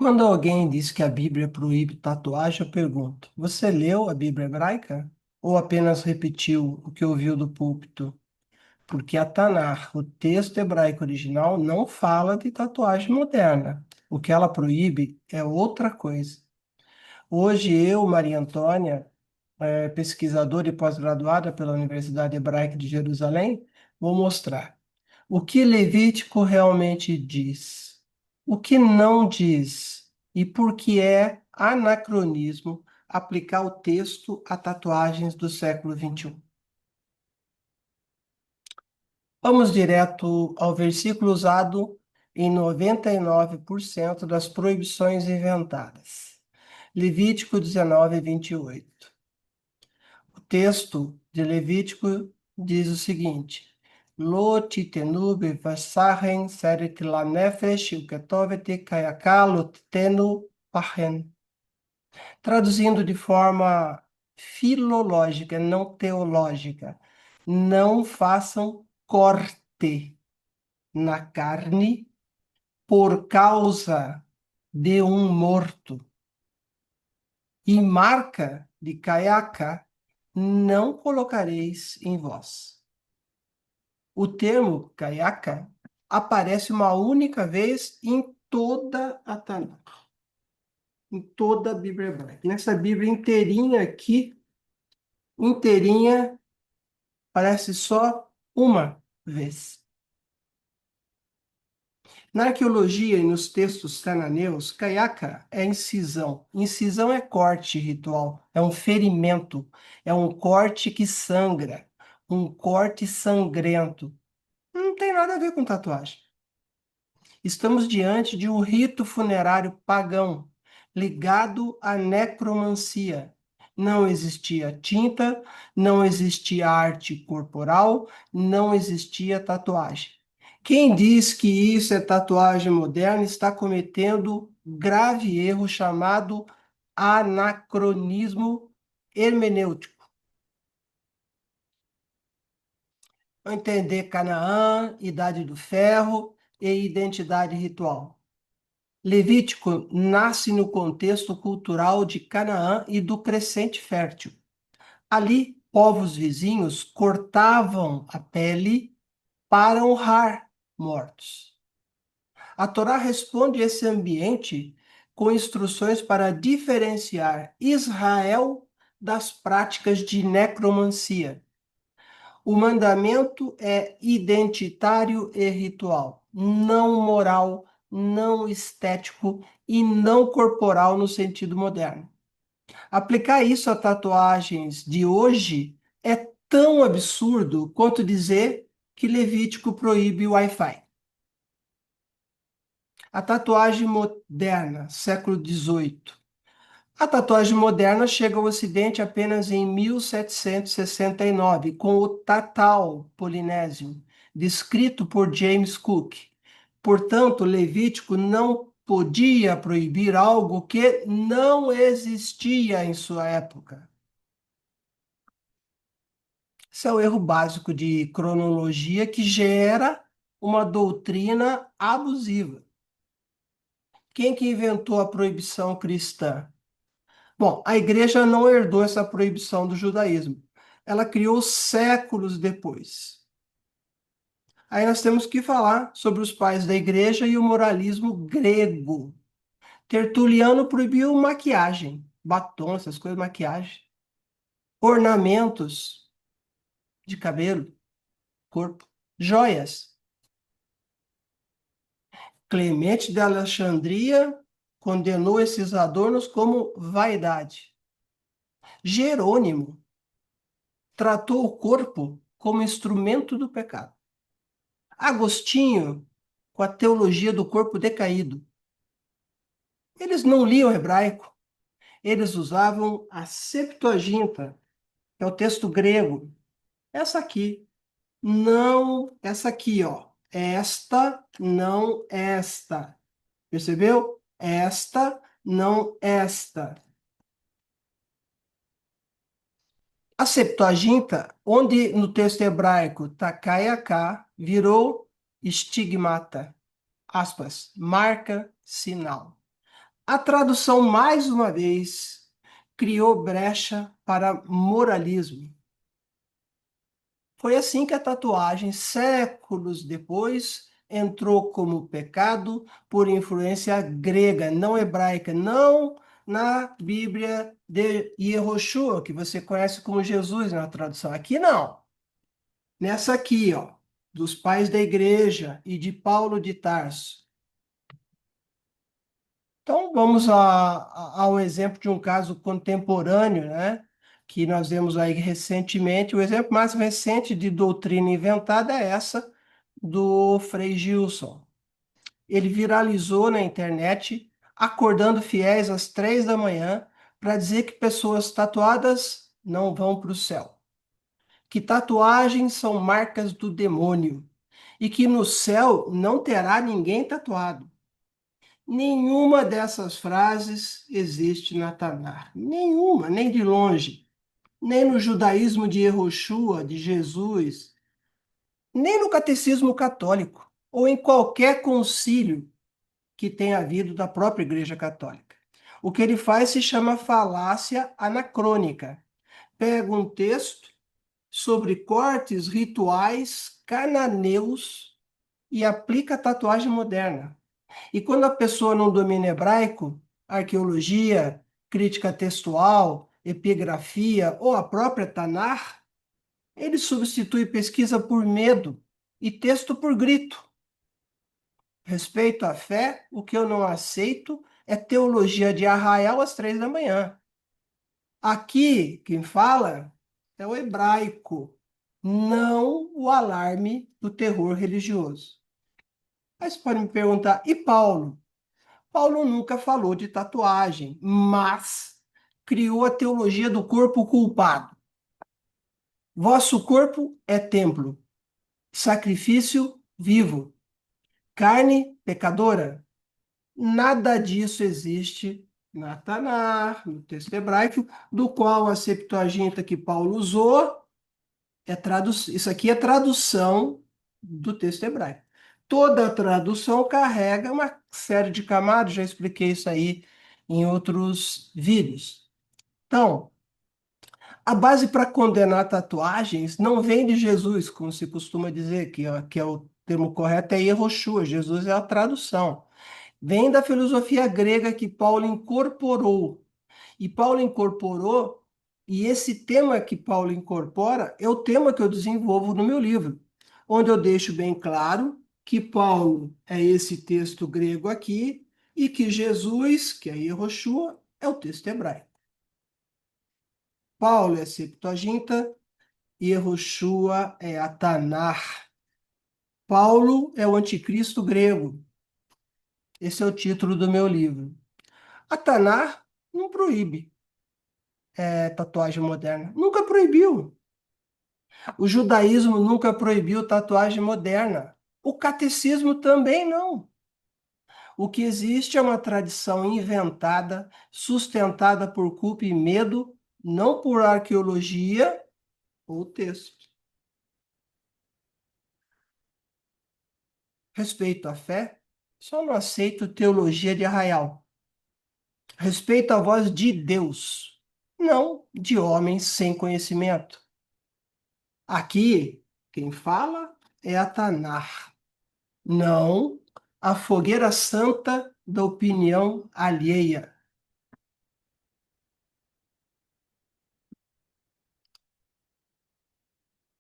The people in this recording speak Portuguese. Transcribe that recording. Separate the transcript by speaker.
Speaker 1: Quando alguém diz que a Bíblia proíbe tatuagem, eu pergunto: você leu a Bíblia hebraica? Ou apenas repetiu o que ouviu do púlpito? Porque a Tanakh, o texto hebraico original, não fala de tatuagem moderna. O que ela proíbe é outra coisa. Hoje, eu, Maria Antônia, pesquisadora e pós-graduada pela Universidade Hebraica de Jerusalém, vou mostrar o que Levítico realmente diz, o que não diz e por que é anacronismo aplicar o texto a tatuagens do século XXI. Vamos direto ao versículo usado em 99% das proibições inventadas. Levítico 19, 28. O texto de Levítico diz o seguinte: Lo titenu bevasachen seret lanefesh uketovet kayaka lo titenu pachen. Traduzindo de forma filológica, não teológica, não façam corte na carne por causa de um morto. E marca de caiaca não colocareis em vós. O termo caiaca aparece uma única vez em toda a Tanakh, em toda a Bíblia hebraica. Nessa Bíblia inteirinha aqui, inteirinha, aparece só uma vez. Na arqueologia e nos textos cananeus, caiaca é incisão. Incisão é corte ritual, é um ferimento, é um corte que sangra, um corte sangrento. Não tem nada a ver com tatuagem. Estamos diante de um rito funerário pagão, ligado à necromancia. Não existia tinta, não existia arte corporal, não existia tatuagem. Quem diz que isso é tatuagem moderna está cometendo grave erro chamado anacronismo hermenêutico. Entender Canaã, Idade do Ferro e identidade ritual. Levítico nasce no contexto cultural de Canaã e do Crescente Fértil. Ali, povos vizinhos cortavam a pele para honrar mortos. A Torá responde a esse ambiente com instruções para diferenciar Israel das práticas de necromancia. O mandamento é identitário e ritual, não moral, não estético e não corporal no sentido moderno. Aplicar isso a tatuagens de hoje é tão absurdo quanto dizer que Levítico proíbe o Wi-Fi. A tatuagem moderna, século XVIII. A tatuagem moderna chega ao Ocidente apenas em 1769, com o Tatal Polinésio, descrito por James Cook. Portanto, Levítico não podia proibir algo que não existia em sua época. Esse é o erro básico de cronologia que gera uma doutrina abusiva. Quem que inventou a proibição cristã? Bom, a igreja não herdou essa proibição do judaísmo. Ela criou séculos depois. Aí nós temos que falar sobre os pais da igreja e o moralismo grego. Tertuliano proibiu maquiagem, batom, essas coisas, maquiagem, ornamentos de cabelo, corpo, joias. Clemente de Alexandria condenou esses adornos como vaidade. Jerônimo tratou o corpo como instrumento do pecado. Agostinho, com a teologia do corpo decaído. Eles não liam hebraico, eles usavam a Septuaginta, que é o texto grego. Essa aqui, não, essa aqui, ó. Esta, não esta. Percebeu? Esta, não esta. A Septuaginta, onde no texto hebraico tá kaiaká, virou estigmata, aspas, marca, sinal. A tradução, mais uma vez, criou brecha para moralismo. Foi assim que a tatuagem, séculos depois, entrou como pecado por influência grega, não hebraica, não na Bíblia de Yehoshua, que você conhece como Jesus na tradução. Aqui não. Nessa aqui, ó, dos pais da igreja e de Paulo de Tarso. Então, vamos ao exemplo de um caso contemporâneo, né? Que nós vemos aí recentemente. O exemplo mais recente de doutrina inventada é essa do Frei Gilson. Ele viralizou na internet, acordando fiéis às 3 da manhã para dizer que pessoas tatuadas não vão para o céu, que tatuagens são marcas do demônio e que no céu não terá ninguém tatuado. Nenhuma dessas frases existe na Tanakh. Nenhuma, nem de longe. Nem no judaísmo de Yehoshua, de Jesus, nem no catecismo católico, ou em qualquer concílio que tenha havido da própria Igreja Católica. O que ele faz se chama falácia anacrônica. Pega um texto sobre cortes rituais cananeus e aplica a tatuagem moderna. E quando a pessoa não domina hebraico, arqueologia, crítica textual, epigrafia ou a própria Tanakh, ele substitui pesquisa por medo e texto por grito. Respeito à fé, o que eu não aceito é teologia de arraial às 3 da manhã. Aqui, quem fala é o hebraico, não o alarme do terror religioso. Mas pode me perguntar, e Paulo? Paulo nunca falou de tatuagem, mas criou a teologia do corpo culpado. Vosso corpo é templo, sacrifício vivo, carne pecadora. Nada disso existe na Tanakh, no texto hebraico, do qual a Septuaginta que Paulo usou isso aqui é tradução do texto hebraico. Toda tradução carrega uma série de camadas, já expliquei isso aí em outros vídeos. Então, a base para condenar tatuagens não vem de Jesus, como se costuma dizer, que é o termo correto é Yehoshua, Jesus é a tradução. Vem da filosofia grega que Paulo incorporou. E Paulo incorporou, e esse tema que Paulo incorpora é o tema que eu desenvolvo no meu livro, onde eu deixo bem claro que Paulo é esse texto grego aqui e que Jesus, que é Yehoshua, é o texto hebraico. Paulo é a Septuaginta, Yehoshua é a Tanakh. Paulo é o anticristo grego. Esse é o título do meu livro. A Tanakh não proíbe tatuagem moderna. Nunca proibiu. O judaísmo nunca proibiu tatuagem moderna. O catecismo também não. O que existe é uma tradição inventada, sustentada por culpa e medo, não por arqueologia ou texto. Respeito à fé, só não aceito teologia de arraial. Respeito à voz de Deus, não de homens sem conhecimento. Aqui, quem fala é a Tanakh, não a fogueira santa da opinião alheia.